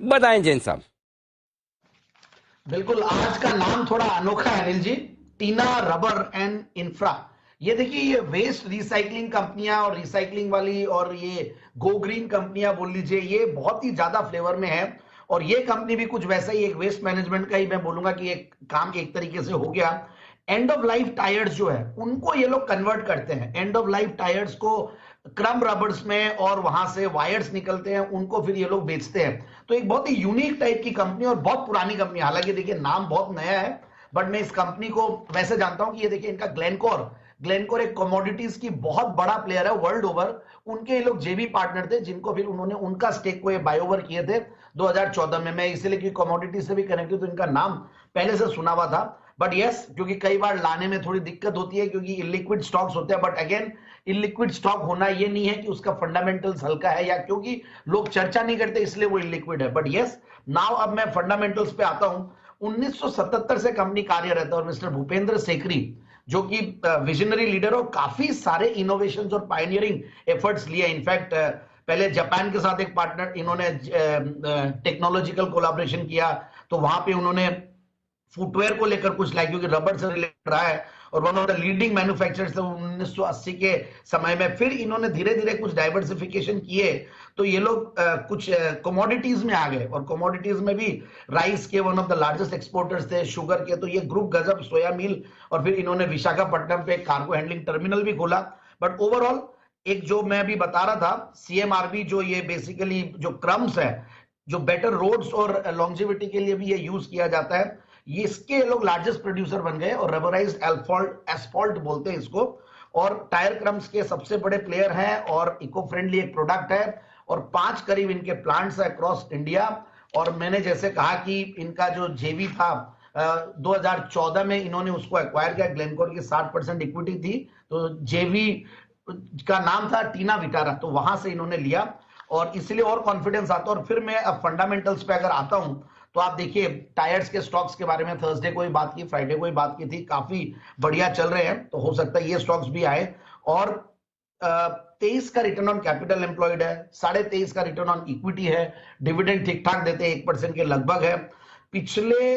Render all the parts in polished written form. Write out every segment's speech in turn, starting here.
बताएं जैन साहब। बिल्कुल, आज का नाम थोड़ा अनोखा है अनिल जी। टीना रबर एंड इंफ्रा। ये देखिए, ये वेस्ट रिसाइकलिंग कंपनियां और रिसाइकलिंग वाली और ये गो ग्रीन कंपनियां बोल लीजिए, ये बहुत ही ज्यादा फ्लेवर में है। और ये कंपनी भी कुछ वैसा ही एक वेस्ट मैनेजमेंट का ही मैं बोलूंगा कि एक काम एक तरीके से हो गया। एंड ऑफ लाइफ टायर्स जो है उनको ये लोग कन्वर्ट करते हैं, एंड ऑफ लाइफ टायर्स को क्रम रबर्स में, और वहां से वायर्स निकलते हैं, उनको फिर ये लोग बेचते हैं। तो एक बहुत ही यूनिक टाइप की कंपनी और बहुत पुरानी कंपनी, हालांकि देखिए नाम बहुत नया है, बट मैं इस कंपनी को वैसे जानता हूं कि ये देखिए इनका ग्लेनकोर। ग्लेनकोर एक कमोडिटीज की बहुत बड़ा प्लेयर है वर्ल्ड ओवर। उनके ये लोग जेबी पार्टनर थे, जिनको फिर उन्होंने उनका स्टेक को ये बाय ओवर किए थे 2014 में। मैं इसीलिए कि कमोडिटी से भी कनेक्ट हूं तो इनका नाम पहले से सुना हुआ था। बट यस, क्योंकि कई बार लाने में थोड़ी दिक्कत होती है क्योंकि इलिक्विड स्टॉक्स होते हैं। बट अगेन, इलिक्विड स्टॉक होना ये नहीं है कि उसका फंडामेंटल्स हल्का है या क्योंकि लोग चर्चा नहीं करते इसलिए वो इलिक्विड है। बट यस, नाउ अब मैं फंडामेंटल्स पे आता हूं। 1977 से कंपनी कार्यरत है और मिस्टर भूपेंद्र सेकरी, जो कि विजनरी लीडर और काफी सारे इनोवेशन और पायनियरिंग एफर्ट्स लिए। इनफैक्ट पहले जापान के साथ एक पार्टनर इन्होंने टेक्नोलॉजिकल कोलैबोरेशन किया, तो वहां पे उन्होंने फुटवेयर को लेकर कुछ लाया क्योंकि रबर से रिलेटेड रहा है और one of the leading manufacturers थे 1980 के समय में। फिर इन्होंने धीरे धीरे कुछ डाइवर्सिफिकेशन किए, तो ये लोग कुछ कमोडिटीज में आ गए और कमोडिटीज में भी राइस के one of the largest exporters थे, शुगर के, तो ये ग्रुप गजब सोया मिल, और फिर इन्होंने विशाखापट्टनम पे कार्गो हैंडलिंग टर्मिनल भी खोला। बट ओवरऑल एक जो मैं अभी बता रहा था सीएमआरबी, जो ये बेसिकली जो क्रम्स है, जो बेटर रोड्स और लॉन्जिविटी के लिए भी ये यूज किया जाता है, ये इसके लोग लार्जेस्ट प्रोड्यूसर बन गए और रबराइज्ड एस्फॉल्ट बोलते हैं इसको। और टायर क्रम्स के सबसे बड़े प्लेयर हैं और इको फ्रेंडली एक प्रोडक्ट है। और 5 करीब इनके प्लांट्स है अक्रॉस इंडिया। और मैंने जैसे कहा कि इनका जो जेवी था 2014 में इन्होंने उसको एक्वायर किया, ग्लेनकोर की 60% इक्विटी थी, तो जेवी का नाम था टीना विटारा, तो वहां से इन्होंने लिया और इसलिए और कॉन्फिडेंस आता। और फिर मैं अब फंडामेंटल्स पे अगर आता हूं तो आप देखिए, टायर्स के स्टॉक्स के बारे में थर्सडे को ही बात की, फ्राइडे को ही बात की थी, काफी बढ़िया चल रहे हैं, तो हो सकता है ये स्टॉक्स भी आए। और 23 का रिटर्न ऑन कैपिटल एम्प्लॉयड है, 23.5 का रिटर्न ऑन इक्विटी है, डिविडेंड ठीक ठाक देते हैं, 1% के लगभग है। पिछले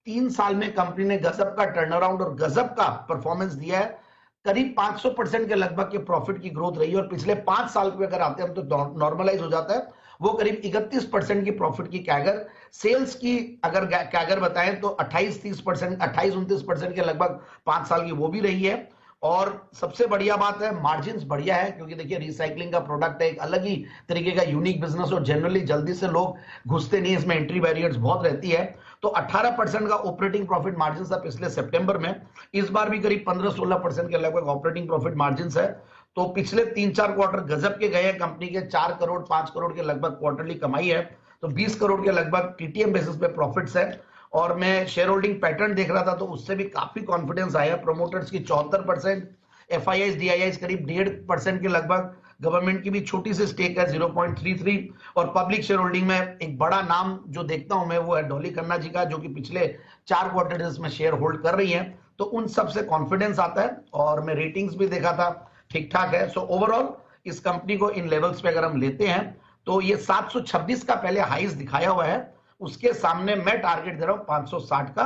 3 साल में कंपनी ने गजब का टर्न अराउंड और गजब का परफॉर्मेंस दिया है। करीब 500% के लगभग के प्रॉफिट की ग्रोथ रही है। और पिछले 5 साल पे अगर आते हैं तो नॉर्मलाइज हो जाता है, वो करीब 31% की प्रॉफिट की कैगर। सेल्स की अगर कैगर बताएं तो 28-30%, 28-29% के लगभग 5 साल की वो भी रही है। और सबसे बढ़िया बात है, मार्जिन बढ़िया है, क्योंकि देखिए रिसाइकलिंग का प्रोडक्ट है, एक अलग ही तरीके का यूनिक बिजनेस और जनरली जल्दी से लोग घुसते नहीं, इसमें एंट्री बैरियर्स बहुत रहती है। तो 18% का ऑपरेटिंग प्रॉफिट मार्जिन था पिछले सितंबर में। इस बार भी करीब 15-16% के लगभग ऑपरेटिंग प्रॉफिट मार्जिन है। तो पिछले 3-4 क्वार्टर गजब के गए हैं कंपनी के, 4 करोड़ 5 करोड़ के लगभग क्वार्टरली कमाई है, तो 20 करोड़ के लगभग टीटीएम बेसिस पे प्रॉफिट्स है। और मैं शेयर होल्डिंग पैटर्न देख रहा था तो उससे भी काफी कॉन्फिडेंस आया। प्रोमोटर्स की 74%, एफआईआई डीआईआई करीब 1.5% के लगभग, गवर्नमेंट की भी छोटी सी स्टेक है 0.33, और पब्लिक शेयर होल्डिंग में एक बड़ा नाम जो देखता हूं मैं वो है डॉली खन्ना जी का, जो कि पिछले 4 क्वार्टर्स में शेयर होल्ड कर रही है, तो उन सब से कॉन्फिडेंस आता है। और मैं रेटिंग्स भी देखा था, ठीक ठाक है। सो ओवरऑल इस कंपनी को इन लेवल्स पे अगर हम लेते हैं तो ये 726 का पहले हाइस दिखाया हुआ है, उसके सामने मैं टारगेट दे रहा हूं 560 का,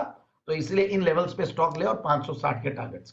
तो इसलिए इन लेवल्स पे स्टॉक ले और 560 के टारगेट्स।